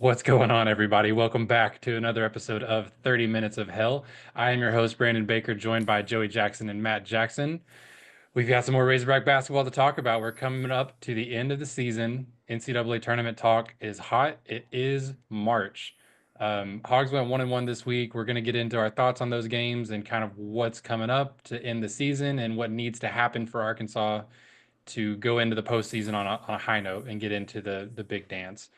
What's going on, everybody? Welcome back to another episode of 30 Minutes of Hell. I am your host, Brandon Baker, joined by Joey Jackson and Matt Jackson. We've got some more Razorback basketball to talk about. We're coming up to the end of the season. NCAA tournament talk is hot. It is March. Hogs went 1-1 this week. We're going to get into our thoughts on those games and kind of what's coming up to end the season and what needs to happen for Arkansas to go into the postseason on a high note and get into the big dance.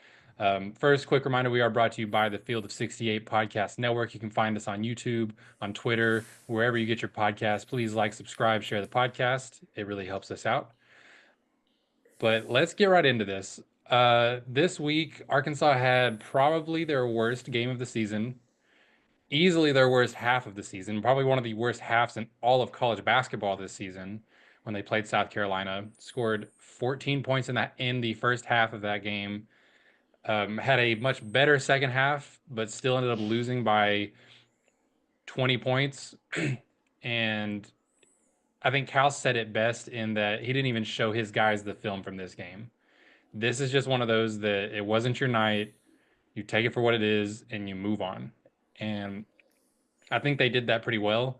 First, quick reminder, we are brought to you by the Field of 68 Podcast Network. You can find us on YouTube, on Twitter, wherever you get your podcasts. Please like, subscribe, share the podcast. It really helps us out. But let's get right into this. This week, Arkansas had probably their worst game of the season, easily their worst half of the season, probably one of the worst halves in all of college basketball this season when they played South Carolina. Scored 14 points in the first half of that game. Had a much better second half, but still ended up losing by 20 points. And I think Cal said it best in that he didn't even show his guys the film from this game. This is just one of those that it wasn't your night. You take it for what it is and you move on. And I think they did that pretty well.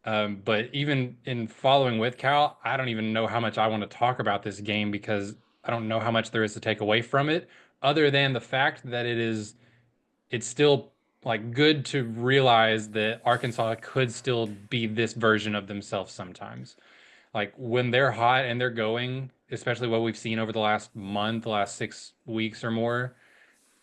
But even in following with Cal, I don't even know how much I want to talk about this game because I don't know how much there is to take away from it, other than the fact that it's still like good to realize that Arkansas could still be this version of themselves sometimes. Like when they're hot and they're going, especially what we've seen over the last month, the last 6 weeks or more,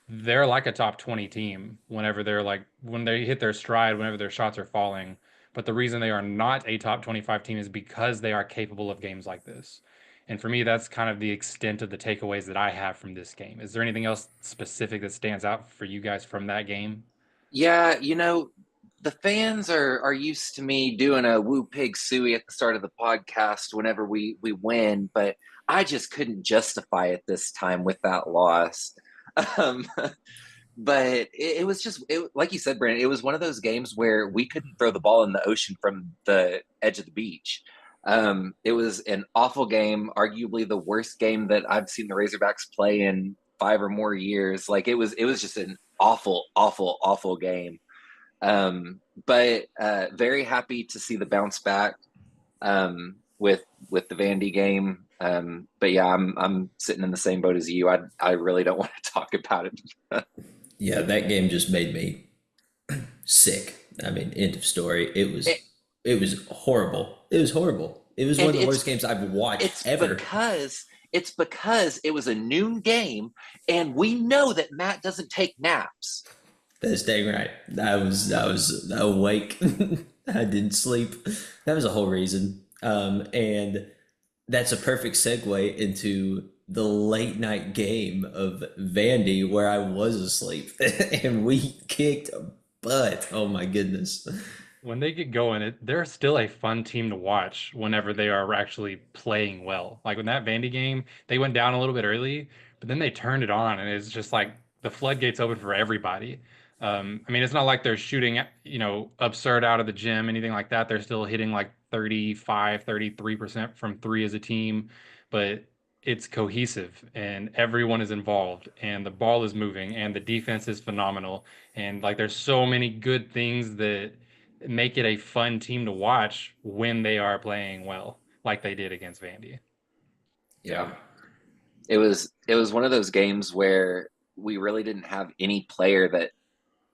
they're like a top 20 team whenever they're like when they hit their stride, whenever their shots are falling. But the reason they are not a top 25 team is because they are capable of games like this. And for me, that's kind of the extent of the takeaways that I have from this game. Is there anything else specific that stands out for you guys from that game? Yeah, the fans are used to me doing a woo pig suey at the start of the podcast whenever we win, but I just couldn't justify it this time with that loss. Um, but it was just like you said, Brandon. It was one of those games where we couldn't throw the ball in the ocean from the edge of the beach. It was an awful game, arguably the worst game that I've seen the Razorbacks play in 5 or more years. Like it was just an awful, awful, awful game. But very happy to see the bounce back with the Vandy game. But yeah, I'm sitting in the same boat as you. I really don't want to talk about it. Yeah, that game just made me sick. I mean, end of story. It it was it was horrible. It was horrible. It was one and of the worst games I've watched it's ever. because it's because it was a noon game, and we know that Matt doesn't take naps. That's dang right. I was awake. I didn't sleep. That was the whole reason. And that's a perfect segue into the late night game of Vandy where I was asleep and we kicked butt. Oh my goodness. When they get going, they're still a fun team to watch whenever they are actually playing well. Like when that Vandy game, they went down a little bit early, but then they turned it on, and it's just like the floodgates open for everybody. I mean, it's not like they're shooting, absurd out of the gym, anything like that. They're still hitting like 35, 33% from three as a team, but it's cohesive and everyone is involved and the ball is moving and the defense is phenomenal. And like there's so many good things that make it a fun team to watch when they are playing well, like they did against Vandy. Yeah. Yeah, it was one of those games where we really didn't have any player that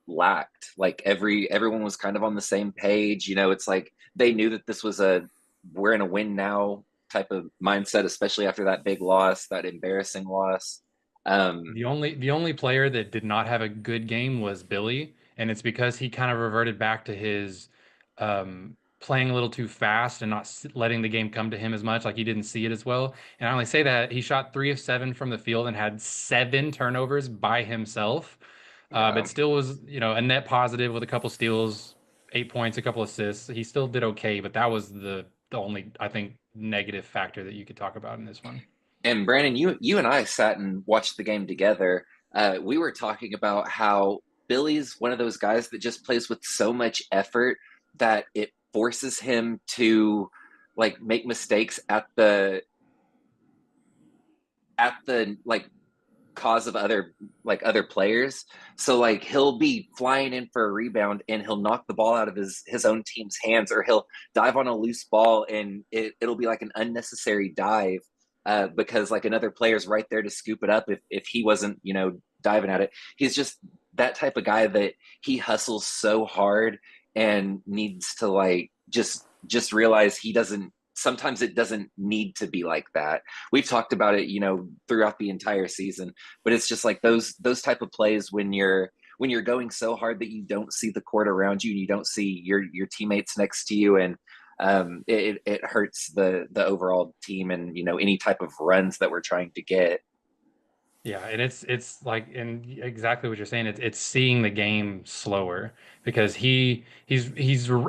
lacked. Like everyone was kind of on the same page. It's like they knew that this was a we're in a win now type of mindset, especially after that big loss, that embarrassing loss. Um, The only player that did not have a good game was Billy, and it's because he kind of reverted back to his playing a little too fast and not letting the game come to him as much. Like he didn't see it as well. And I only say that he shot 3 of 7 from the field and had 7 turnovers by himself, yeah, but still was a net positive with a couple steals, 8 points, a couple assists. He still did okay, but that was the only I think negative factor that you could talk about in this one. and Brandon, you and I sat and watched the game together. We were talking about how Billy's one of those guys that just plays with so much effort that it forces him to like make mistakes at the like cause of other players. So like he'll be flying in for a rebound and he'll knock the ball out of his own team's hands, or he'll dive on a loose ball and it'll be like an unnecessary dive because like another player's right there to scoop it up if he wasn't, diving at it. He's just that type of guy that he hustles so hard and needs to like just realize he doesn't sometimes it doesn't need to be like that. We've talked about it, throughout the entire season, but it's just like those type of plays when you're going so hard that you don't see the court around you and you don't see your teammates next to you, and it hurts the overall team and any type of runs that we're trying to get. Yeah, and it's like, and exactly what you're saying. It's seeing the game slower because he's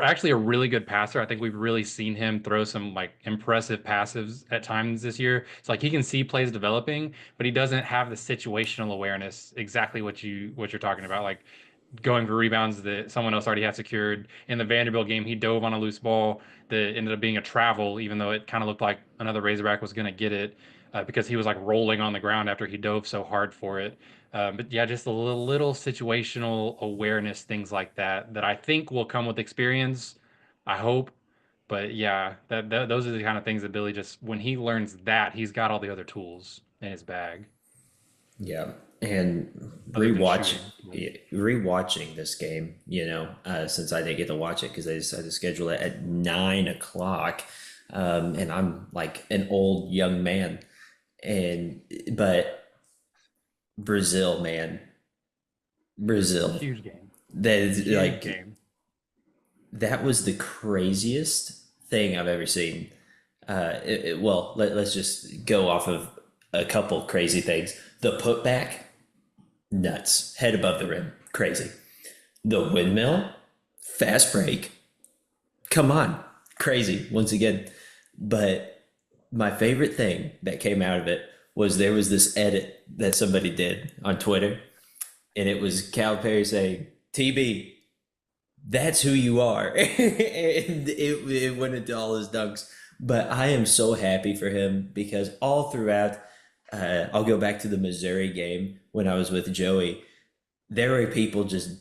actually a really good passer. I think we've really seen him throw some like impressive passes at times this year. It's like he can see plays developing, but he doesn't have the situational awareness. Exactly what you're talking about, like going for rebounds that someone else already had secured. In the Vanderbilt game, he dove on a loose ball that ended up being a travel, even though it kind of looked like another Razorback was going to get it because he was like rolling on the ground after he dove so hard for it. But yeah, just a little situational awareness, things like that I think will come with experience. I hope. But yeah, those are the kind of things that Billy just, when he learns that, he's got all the other tools in his bag Yeah, and other than shooting. rewatching this game, since I didn't get to watch it because I decided to schedule it at 9 o'clock, and I'm like an old young man, but Brazil, man, Brazil, Huge game. that is Huge like game. that was the craziest thing I've ever seen. Well, let's just go off of a couple crazy things. The putback, nuts. Head above the rim, crazy. The windmill, fast break, come on, crazy once again. But my favorite thing that came out of it was there was this edit that somebody did on Twitter, and it was Calipari saying, "TB, that's who you are." And it went into all his dunks. But I am so happy for him because all throughout, I'll go back to the Missouri game when I was with Joey. There were people just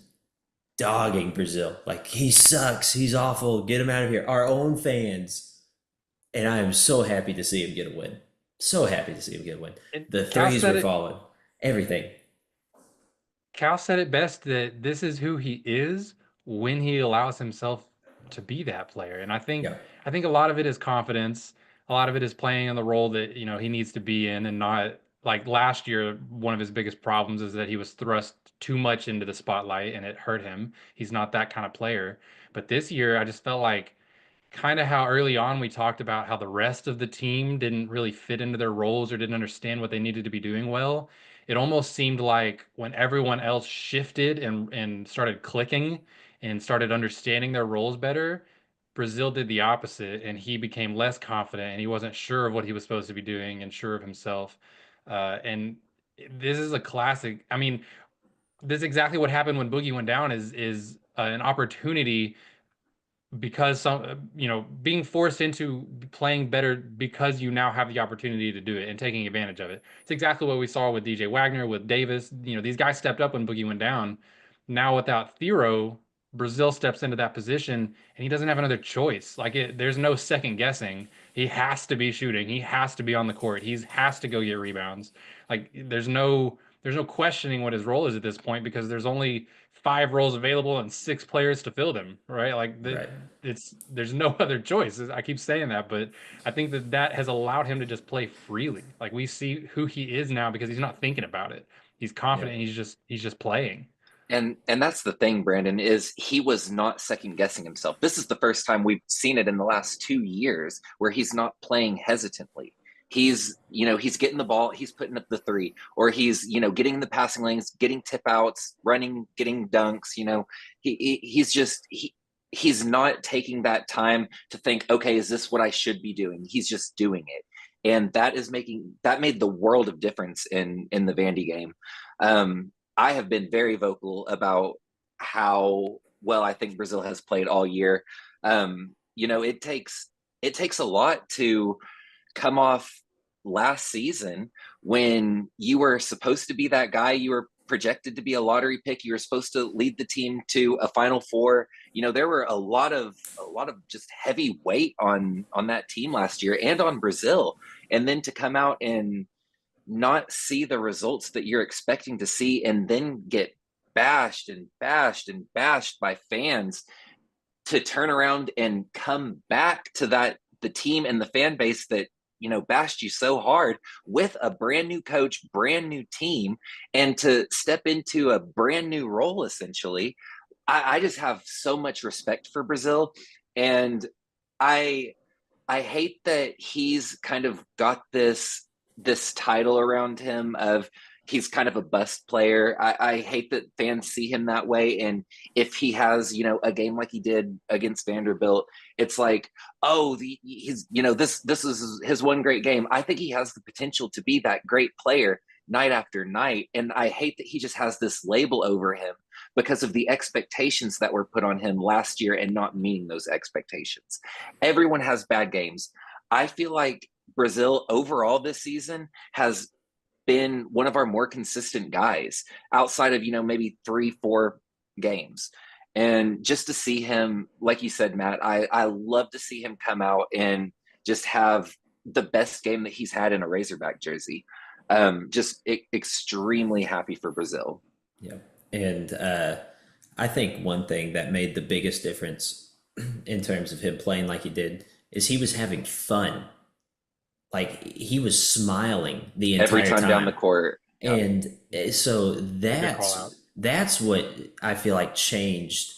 dogging Brazil. Like, he sucks. He's awful. Get him out of here. Our own fans. And I am so happy to see him get a win. So happy to see him get a win. And The threes were falling. Everything. Cal said it best that this is who he is when he allows himself to be that player. And Yeah. I think a lot of it is confidence. A lot of it is playing in the role that, he needs to be in and not like last year, one of his biggest problems is that he was thrust too much into the spotlight and it hurt him. He's not that kind of player. But this year, I just felt like kind of how early on we talked about how the rest of the team didn't really fit into their roles or didn't understand what they needed to be doing well. It almost seemed like when everyone else shifted and started clicking and started understanding their roles better, Brazil did the opposite and he became less confident and he wasn't sure of what he was supposed to be doing and sure of himself. And this is a classic. I mean, this is exactly what happened when Boogie went down is an opportunity because being forced into playing better because you now have the opportunity to do it and taking advantage of it. It's exactly what we saw with DJ Wagner, with Davis. These guys stepped up when Boogie went down. Now without Thero, Brazil steps into that position and he doesn't have another choice. There's no second guessing. He has to be shooting. He has to be on the court. He has to go get rebounds. There's no questioning what his role is at this point because there's only 5 roles available and 6 players to fill them, right? Right. There's no other choice. I keep saying that, but I think that has allowed him to just play freely. Like we see who he is now because he's not thinking about it. He's Yeah. confident. He's just playing. And that's the thing, Brandon, is he was not second guessing himself. This is the first time we've seen it in the last 2 years where he's not playing hesitantly. He's getting the ball, he's putting up the three, or he's, getting the passing lanes, getting tip outs, running, getting dunks. He's not taking that time to think, okay, is this what I should be doing? He's just doing it. And that made the world of difference in the Vandy game. I have been very vocal about how well I think Brazil has played all year. It takes a lot to come off last season when you were supposed to be that guy. You were projected to be a lottery pick. You were supposed to lead the team to a Final Four. There were a lot of just heavy weight on that team last year and on Brazil. And then to come out and not see the results that you're expecting to see, and then get bashed and bashed and bashed by fans, to turn around and come back to the team and the fan base that bashed you so hard, with a brand new coach, brand new team, and to step into a brand new role essentially. I just have so much respect for Brazil, and I I hate that he's kind of got this title around him of he's kind of a bust player. I hate that fans see him that way. And if he has, a game like he did against Vanderbilt, it's like, oh, he's, this is his one great game. I think he has the potential to be that great player night after night. And I hate that he just has this label over him because of the expectations that were put on him last year and not meeting those expectations. Everyone has bad games. I feel like Brazil overall this season has been one of our more consistent guys outside of, maybe 3-4 games. And just to see him, like you said, Matt, I love to see him come out and just have the best game that he's had in a Razorback jersey. Extremely happy for Brazil. Yeah. And I think one thing that made the biggest difference in terms of him playing like he did is he was having fun. Like he was smiling the entire Every time down the court. Yep. And so that's what I feel like changed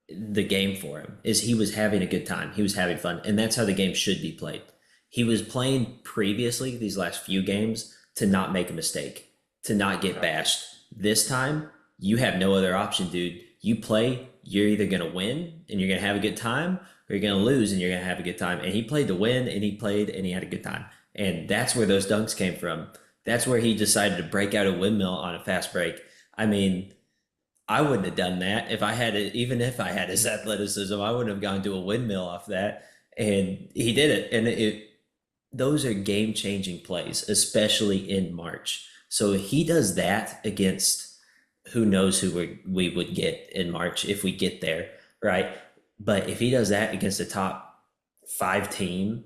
the game for him, is he was having a good time. He was having fun. And that's how the game should be played. He was playing previously, these last few games, to not make a mistake, to not get bashed. This time, you have no other option, dude. You play, you're either going to win and you're going to have a good time, or you're going to lose and you're going to have a good time. And he played to win, and he played and he had a good time. And that's where those dunks came from. That's where he decided to break out a windmill on a fast break. I mean, I wouldn't have done that if I had it, even if I had his athleticism. I wouldn't have gone to a windmill off that. And he did it. And those are game-changing plays, especially in March. So he does that against who knows who we would get in March if we get there, right? But if he does that against a top 5 team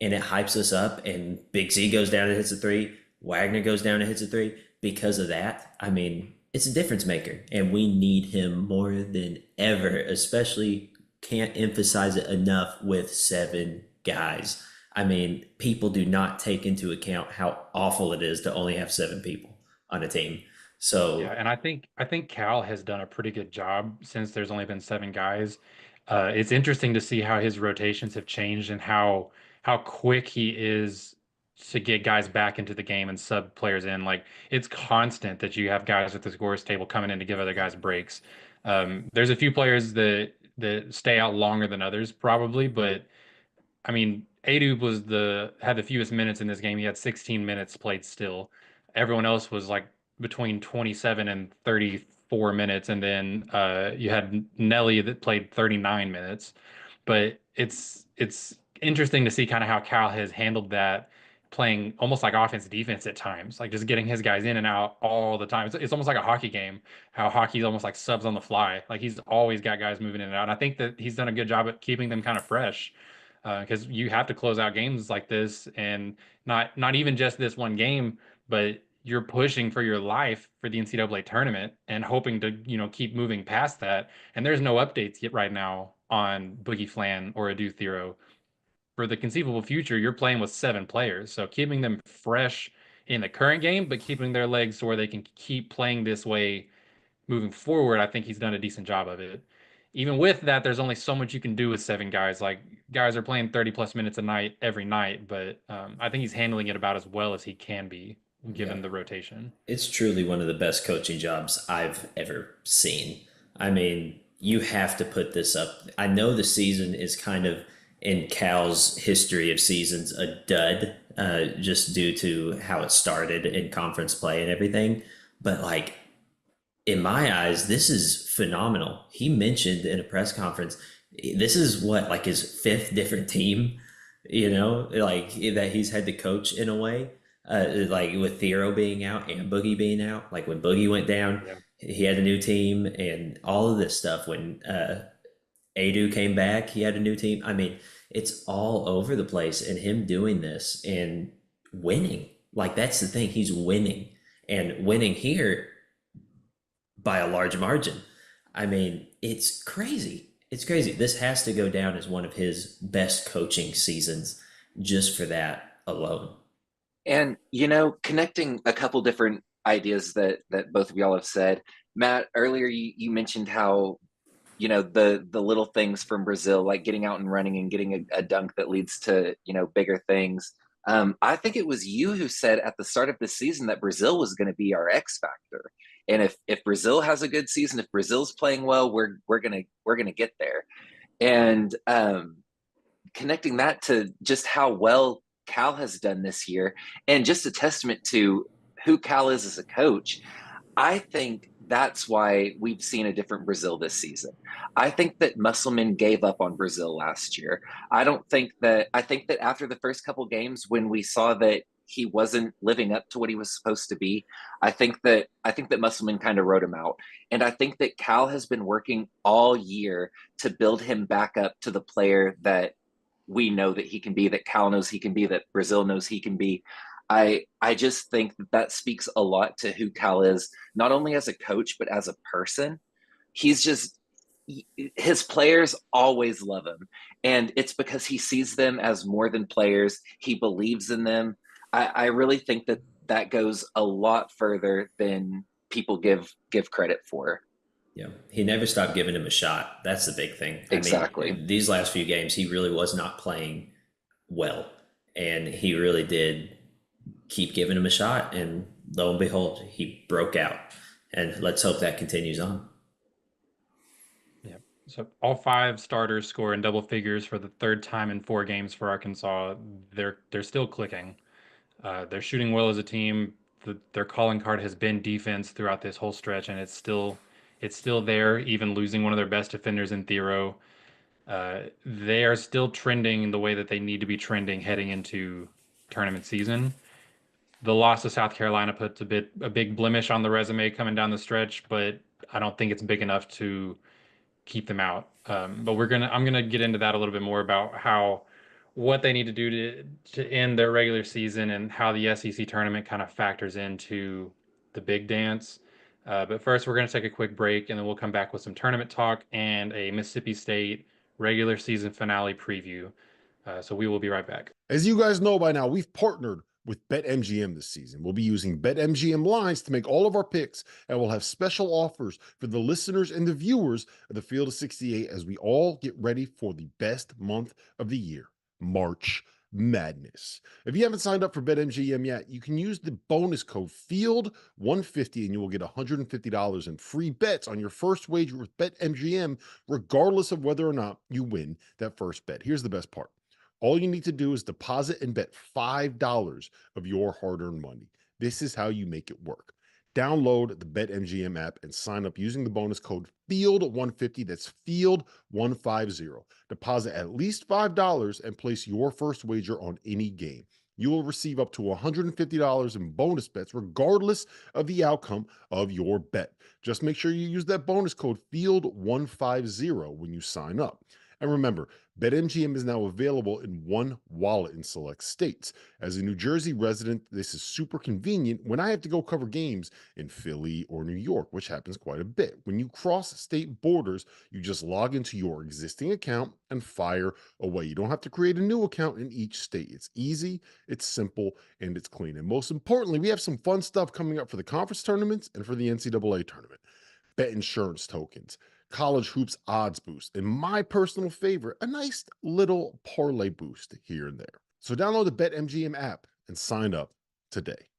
and it hypes us up, and Big Z goes down and hits a 3, Wagner goes down and hits a 3, because of that, I mean, it's a difference maker, and we need him more than ever, especially, can't emphasize it enough, with 7 guys. I mean, people do not take into account how awful it is to only have 7 people on a team. So yeah, and I think Cal has done a pretty good job since there's only been 7 guys. It's interesting to see how his rotations have changed and how quick he is to get guys back into the game and sub players in. Like, it's constant that you have guys at the scores table coming in to give other guys breaks. There's a few players that stay out longer than others probably, but I mean, Adu had the fewest minutes in this game. He had 16 minutes played still. Everyone else was like between 27 and 34 minutes, and then you had Nelly that played 39 minutes. But it's interesting to see kind of how Cal has handled that, playing almost like offense defense at times, like just getting his guys in and out all the time. It's almost like a hockey game, how hockey's almost like subs on the fly. Like he's always got guys moving in and out. And I think that he's done a good job at keeping them kind of fresh, because you have to close out games like this, and not even just this one game, but you're pushing for your life for the NCAA tournament and hoping to keep moving past that. And there's no updates yet right now on Boogie Flan or Adu Thero. For the conceivable future, you're playing with 7 players, so keeping them fresh in the current game, but keeping their legs so where they can keep playing this way moving forward, I think he's done a decent job of it. Even with that, there's only so much you can do with 7 guys. Like, guys are playing 30 plus minutes a night every night, but I think he's handling it about as well as he can be given the rotation. it's truly one of the best coaching jobs I've ever seen. I mean, you have to put this up. I know the season is kind of, in Cal's history of seasons, a dud, just due to how it started in conference play and everything. But like, in my eyes, this is phenomenal. He mentioned in a press conference, this is what, like his 5th different team. like that he's had to coach in a way, like with Theo being out and Boogie being out. Like when Boogie went down, Yeah. he had a new team and all of this stuff. When Adu came back, he had a new team. I mean, it's all over the place, and him doing this and winning. Like that's the thing, he's winning and winning here by a large margin. I mean, it's crazy. It's crazy. This has to go down as one of his best coaching seasons just for that alone. And connecting a couple different ideas that both of y'all have said. Matt, earlier you mentioned how the little things from Brazil, like getting out and running and getting a dunk that leads to bigger things. I think it was you who said at the start of the season that Brazil was going to be our X factor, and if Brazil has a good season, if Brazil's playing well, we're gonna get there. And connecting that to just how well Cal has done this year, and just a testament to who Cal is as a coach. I think that's why we've seen a different Brazil this season. I think that Musselman gave up on Brazil last year. I think that after the first couple games when we saw that he wasn't living up to what he was supposed to be, I think that Musselman kind of wrote him out. And I think that Cal has been working all year to build him back up to the player that we know that he can be, that Cal knows he can be, that Brazil knows he can be. I just think that speaks a lot to who Cal is, not only as a coach but as a person. He's just his players always love him, and it's because he sees them as more than players. He believes in them. I really think that goes a lot further than people give credit for. Yeah, he never stopped giving him a shot. That's the big thing. I mean, Exactly. these last few games, he really was not playing well, and he really did keep giving him a shot. And lo and behold, he broke out. And let's hope that continues on. Yeah. So all five starters score in double figures for the third time in 4 games for Arkansas. They're still clicking. They're shooting well as a team. Their calling card has been defense throughout this whole stretch, and it's still there, even losing one of their best defenders in Thero. They are still trending the way that they need to be trending heading into tournament season. The loss to South Carolina puts a big blemish on the resume coming down the stretch, but I don't think it's big enough to keep them out. But I'm gonna get into that a little bit more about what they need to do to end their regular season and how the SEC tournament kind of factors into the big dance. But first, we're gonna take a quick break, and then we'll come back with some tournament talk and a Mississippi State regular season finale preview. So we will be right back. As you guys know by now, we've partnered with BetMGM this season. We'll be using BetMGM lines to make all of our picks, and we'll have special offers for the listeners and the viewers of the Field of 68 as we all get ready for the best month of the year, March Madness. If you haven't signed up for BetMGM yet, you can use the bonus code FIELD150 and you will get $150 in free bets on your first wager with BetMGM, regardless of whether or not you win that first bet. Here's the best part. All you need to do is deposit and bet $5 of your hard-earned money. This is how you make it work. Download the BetMGM app and sign up using the bonus code FIELD150. That's FIELD150. Deposit at least $5 and place your first wager on any game. You will receive up to $150 in bonus bets regardless of the outcome of your bet. Just make sure you use that bonus code FIELD150 when you sign up. And remember, BetMGM is now available in one wallet in select states. As a New Jersey resident, this is super convenient when I have to go cover games in Philly or New York, which happens quite a bit. When you cross state borders, you just log into your existing account and fire away. You don't have to create a new account in each state. It's easy, it's simple, and it's clean. And most importantly, we have some fun stuff coming up for the conference tournaments and for the NCAA tournament. Bet insurance tokens, college hoops odds boost, and my personal favorite, a nice little parlay boost here and there. So download the BetMGM app and sign up today.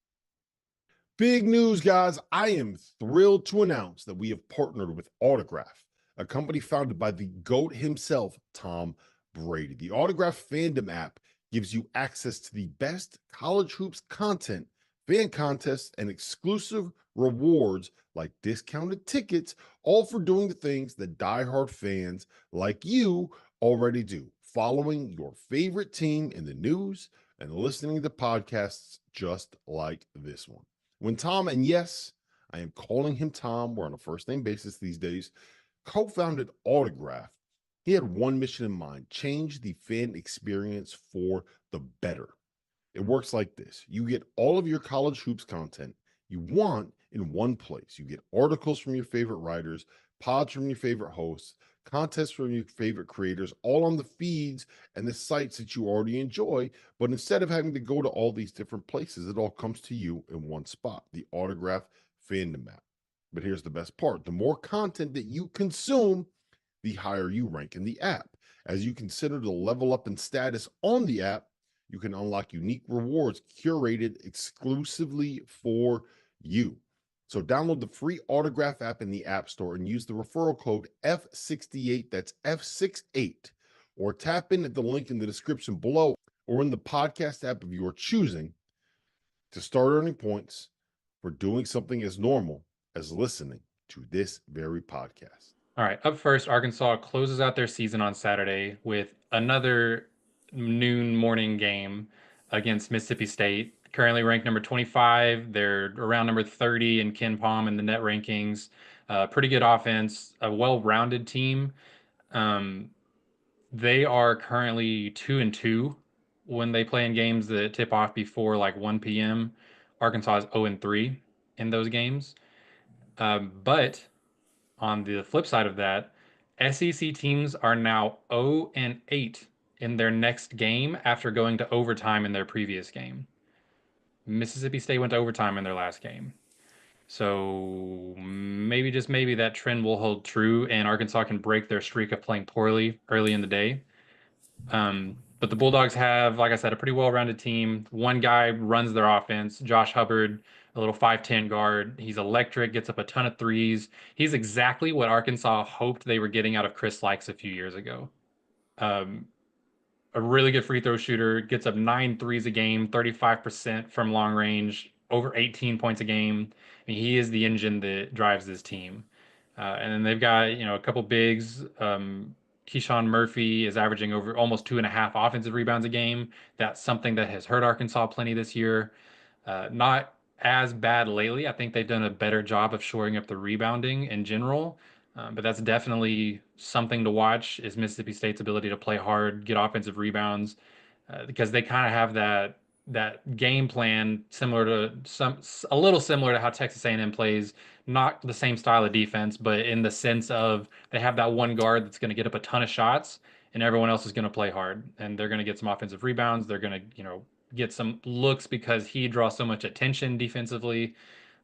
Big news, guys. I am thrilled to announce that we have partnered with Autograph, a company founded by the GOAT himself, Tom Brady. The Autograph fandom app gives you access to the best college hoops content, fan contests, and exclusive rewards like discounted tickets, all for doing the things that diehard fans like you already do. following your favorite team in the news and listening to podcasts just like this one. When Tom, and yes, I am calling him Tom, we're on a first name basis these days, co-founded Autograph, he had one mission in mind: change the fan experience for the better. It works like this: you get all of your college hoops content you want in one place. You get articles from your favorite writers, pods from your favorite hosts, contests from your favorite creators, all on the feeds and the sites that you already enjoy. But instead of having to go to all these different places, it all comes to you in one spot: the Autograph fandom app. But here's the best part: the more content that you consume, the higher you rank in the app. As you consider to level up in status on the app, you can unlock unique rewards curated exclusively for you. So download the free Autograph app in the App Store and use the referral code F68, that's F68, or tap in at the link in the description below or in the podcast app of your choosing to start earning points for doing something as normal as listening to this very podcast. All right, up first, Arkansas closes out their season on Saturday with another noon morning game against Mississippi State. Currently ranked number 25. They're around number 30 in Ken Palm in the net rankings. Pretty good offense, a well-rounded team. They are currently 2-2 when they play in games that tip off before like 1 p.m. Arkansas is 0-3 in those games. But on the flip side of that, SEC teams are now 0-8 in their next game after going to overtime in their previous game. Mississippi State went to overtime in their last game. So maybe, just maybe, that trend will hold true and Arkansas can break their streak of playing poorly early in the day. But the Bulldogs have, like I said, a pretty well-rounded team. One guy runs their offense, Josh Hubbard, a little 5'10" guard. He's electric, gets up a ton of threes. He's exactly what Arkansas hoped they were getting out of Chris Likes a few years ago. A really good free throw shooter, gets up 9 threes a game, 35% from long range, over 18 points a game. I mean, he is the engine that drives this team. And then they've got, a couple bigs. Keyshawn Murphy is averaging over almost 2.5 offensive rebounds a game. That's something that has hurt Arkansas plenty this year. Not as bad lately. I think they've done a better job of shoring up the rebounding in general. But that's definitely something to watch, is Mississippi State's ability to play hard, get offensive rebounds, because they kind of have that game plan similar to a little similar to how Texas A&M plays. Not the same style of defense, but in the sense of they have that one guard that's going to get up a ton of shots, and everyone else is going to play hard, and they're going to get some offensive rebounds. They're going to, get some looks because he draws so much attention defensively.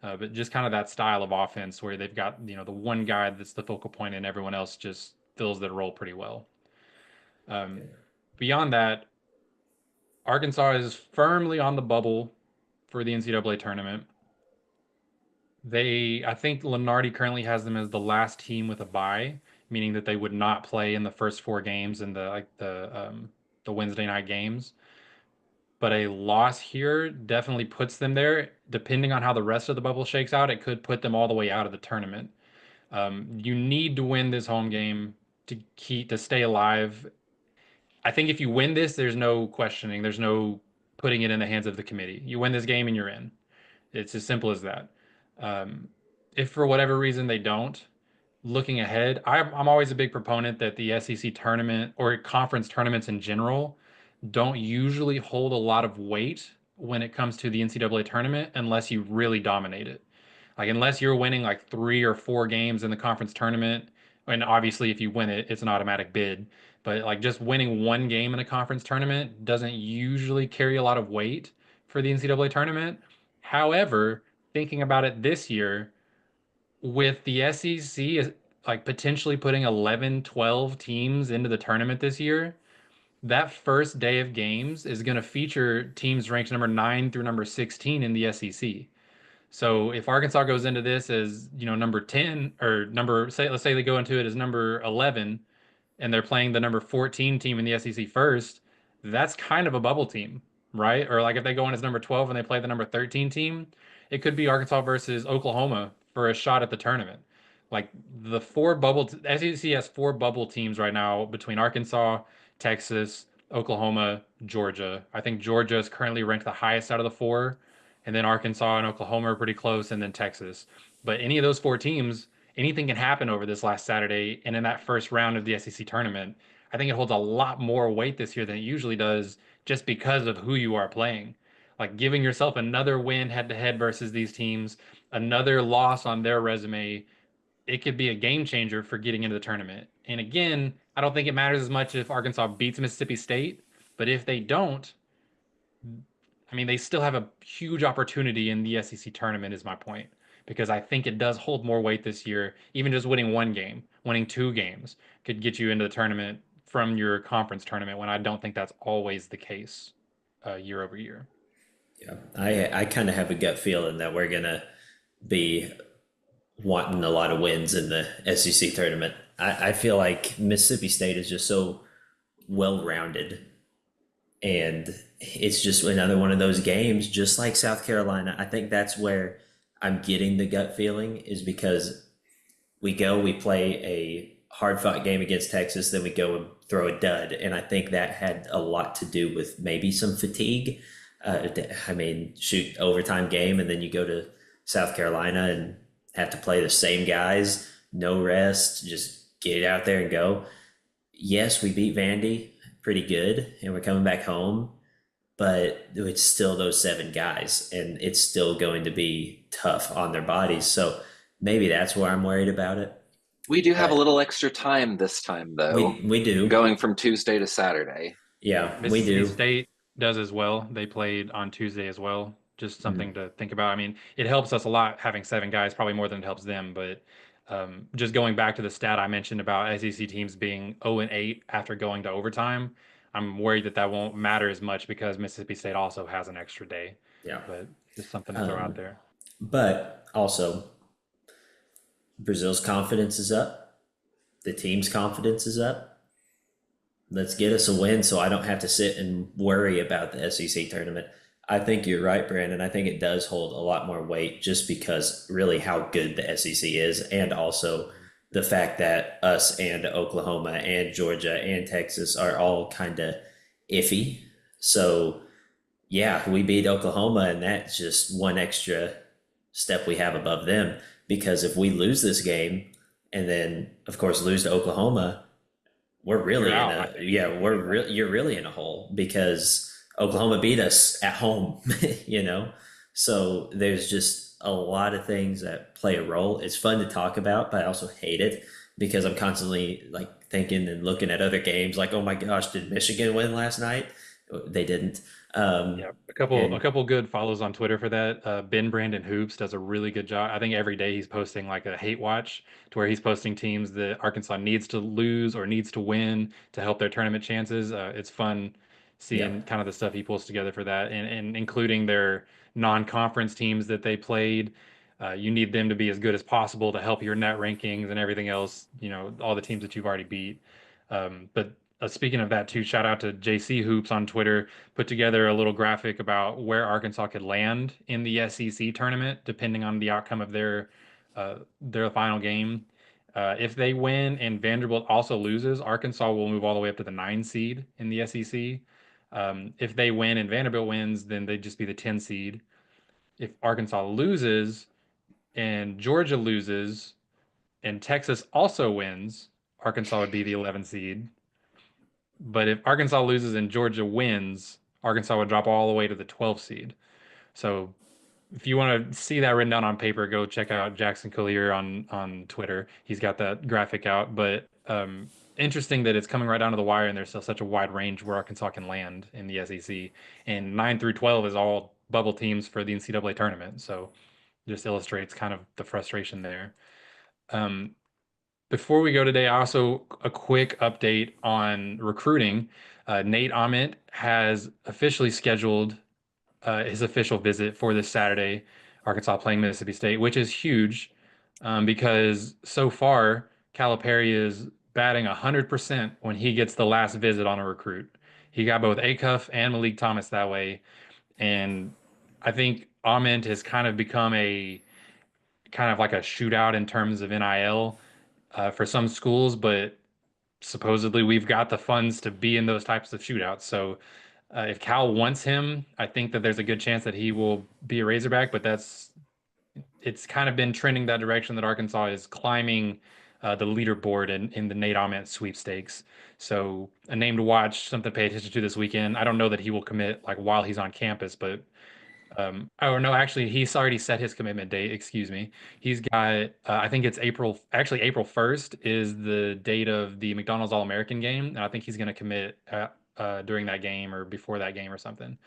But just kind of that style of offense where they've got, the one guy that's the focal point and everyone else just fills their role pretty well. Beyond that, Arkansas is firmly on the bubble for the NCAA tournament. I think Lunardi currently has them as the last team with a bye, meaning that they would not play in the first 4 games in the Wednesday night games. But a loss here definitely puts them there. Depending on how the rest of the bubble shakes out, it could put them all the way out of the tournament. You need to win this home game to stay alive. I think if you win this, there's no questioning. There's no putting it in the hands of the committee. You win this game and you're in. It's as simple as that. If for whatever reason they don't, looking ahead, I'm always a big proponent that the SEC tournament or conference tournaments in general don't usually hold a lot of weight when it comes to the NCAA tournament unless you really dominate it. Like, unless you're winning like 3 or 4 games in the conference tournament, and obviously if you win it, it's an automatic bid. But like, just winning 1 game in a conference tournament doesn't usually carry a lot of weight for the NCAA tournament. However, thinking about it this year, with the SEC like potentially putting 11, 12 teams into the tournament this year, that first day of games is going to feature teams ranked number 9 through number 16 in the SEC. So if Arkansas goes into this as, number 10 or let's say they go into it as number 11 and they're playing the number 14 team in the SEC first, that's kind of a bubble team, right? Or like if they go in as number 12 and they play the number 13 team, it could be Arkansas versus Oklahoma for a shot at the tournament. Like, the SEC has 4 bubble teams right now between Arkansas, Texas, Oklahoma, Georgia. I think Georgia is currently ranked the highest out of the four, and then Arkansas and Oklahoma are pretty close, and then Texas. But any of those four teams, anything can happen over this last Saturday, and in that first round of the SEC tournament. I think it holds a lot more weight this year than it usually does just because of who you are playing. Like giving yourself another win head to head versus these teams, another loss on their resume, it could be a game changer for getting into the tournament. And again, I don't think it matters as much if Arkansas beats Mississippi State, but if they don't, I mean, they still have a huge opportunity in the SEC tournament, is my point. Because I think it does hold more weight this year. Even just winning one game, winning two games could get you into the tournament from your conference tournament when I don't think that's always the case year over year. Yeah, I kind of have a gut feeling that we're gonna be wanting a lot of wins in the SEC tournament. I feel like Mississippi State is just so well rounded, and it's just another one of those games, just like South Carolina. I think that's where I'm getting the gut feeling is because we play a hard fought game against Texas, then we go and throw a dud. And I think that had a lot to do with maybe some fatigue. I mean, shoot, overtime game, and then you go to South Carolina and have to play the same guys, no rest, just get it out there and go. Yes, we beat Vandy pretty good, and we're coming back home, but it's still those seven guys, and it's still going to be tough on their bodies. So maybe that's where I'm worried about it. We do have a But little extra time this time, though, we do. going from Tuesday to Saturday. Yeah, we Mississippi do. State does as well. They played on Tuesday as well. Just something Mm, to think about. I mean, it helps us a lot having seven guys, probably more than it helps them. But just going back to the stat I mentioned about SEC teams being 0 and 8 after going to overtime, I'm worried that that won't matter as much because Mississippi State also has an extra day. yeah. But just something to throw out Um, there. but also, Brazil's confidence is up. The team's confidence is up. Let's get us a win so I don't have to sit and worry about the SEC tournament. I think you're right, Brandon. I think it does hold a lot more weight just because really how good the SEC is, and also the fact that us and Oklahoma and Georgia and Texas are all kind of iffy. So, yeah, we beat Oklahoma, and that's just one extra step we have above them. Because if we lose this game and then, of course, lose to Oklahoma, we're You're really in out, I a think. yeah we're real you're really in a hole because Oklahoma beat us at home. you know so there's just a lot of things that play a role. It's fun to talk about, but I also hate it because I'm constantly like thinking and looking at other games like, oh my gosh, did Michigan win last night? They didn't. Yeah, a And couple good follows on Twitter for that. Ben Brandon Hoops does a really good job. I think every day he's posting like a hate watch to where he's posting teams that Arkansas needs to lose or needs to win to help their tournament chances. It's fun yeah, seeing kind of the stuff he pulls together for that, and including their non-conference teams that they played. You need them to be as good as possible to help your net rankings and everything else. You know, all the teams that you've already beat. But speaking of that too, shout out to JC Hoops on Twitter, put together a little graphic about where Arkansas could land in the SEC tournament, depending on the outcome of their final game. If they win and Vanderbilt also loses, Arkansas will move all the way up to the 9 seed in the SEC. If they win and Vanderbilt wins, then they'd just be the 10 seed. If Arkansas loses and Georgia loses and Texas also wins, Arkansas would be the 11 seed. But if Arkansas loses and Georgia wins, Arkansas would drop all the way to the 12 seed. So if you want to see that written down on paper, go check out Jackson Collier on Twitter. He's got that graphic out. But interesting that it's coming right down to the wire, and there's still such a wide range where Arkansas can land in the SEC. And 9 through 12 is all bubble teams for the NCAA tournament. So just illustrates kind of the frustration there. Um, Before we go today, also a quick update on recruiting. Nate Ament has officially scheduled his official visit for this Saturday, Arkansas playing Mississippi State, which is huge because so far Calipari is batting 100% when he gets the last visit on a recruit. He got both Acuff and Malik Thomas that way, and I think Ament has kind of become a kind of like a shootout in terms of NIL for some schools, but supposedly we've got the funds to be in those types of shootouts. So if Cal wants him, I think that there's a good chance that he will be a Razorback, but it's kind of been trending that direction that Arkansas is climbing the leaderboard in the Nate Ament sweepstakes. So a name to watch, something to pay attention to this weekend. I don't know that he will commit like while he's on campus, but oh no, actually, he's already set his commitment date. Excuse me. He's got, I think it's April, actually April 1st is the date of the McDonald's All-American game, and I think he's going to commit during that game or before that game or something.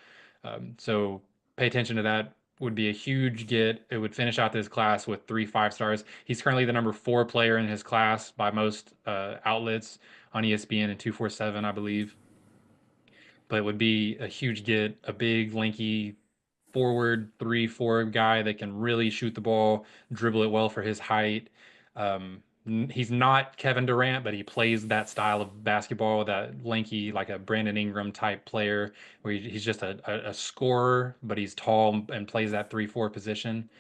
So pay attention to that. Would be a huge get. It would finish out this class with 3 5 stars. He's currently the number 4 player in his class by most outlets on ESPN and 247, I believe. But it would be a huge get, a big, lanky forward 3 4 guy that can really shoot the ball, dribble it well for his height. He's not Kevin Durant, but he plays that style of basketball, that lanky, like a Brandon Ingram type player, where he's just a scorer, but he's tall and plays that 3 4 position.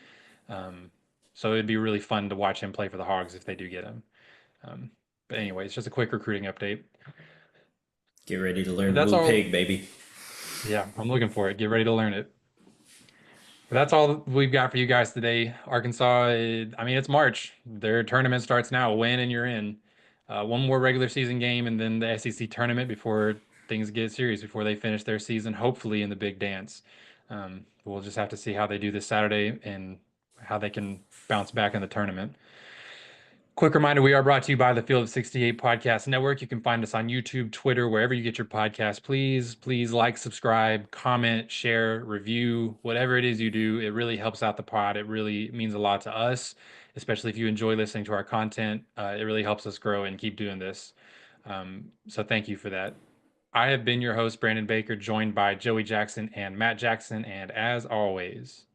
So it'd be really fun to watch him play for the Hogs if they do get him. But anyway, it's just a quick recruiting update. Get ready to But learn that's Woo all. Pig, baby. Yeah, I'm looking for it. Get ready to learn it. But that's all we've got for you guys today. Arkansas, I mean, it's March. Their tournament starts now. Win and you're in. One more regular season game and then the SEC tournament before things get serious, before they finish their season, hopefully in the big dance. We'll just have to see how they do this Saturday and how they can bounce back in the tournament. Quick reminder, we are brought to you by the Field of 68 Podcast Network. You can find us on YouTube, Twitter, wherever you get your podcast. Please like, subscribe, comment, share, review, whatever it is you do. It really helps out the pod. It really means a lot to us, especially if you enjoy listening to our content. It really helps us grow and keep doing this. So thank you for that. I have been your host, Brandon Baker, joined by Joey Jackson and Matt Jackson. And as always,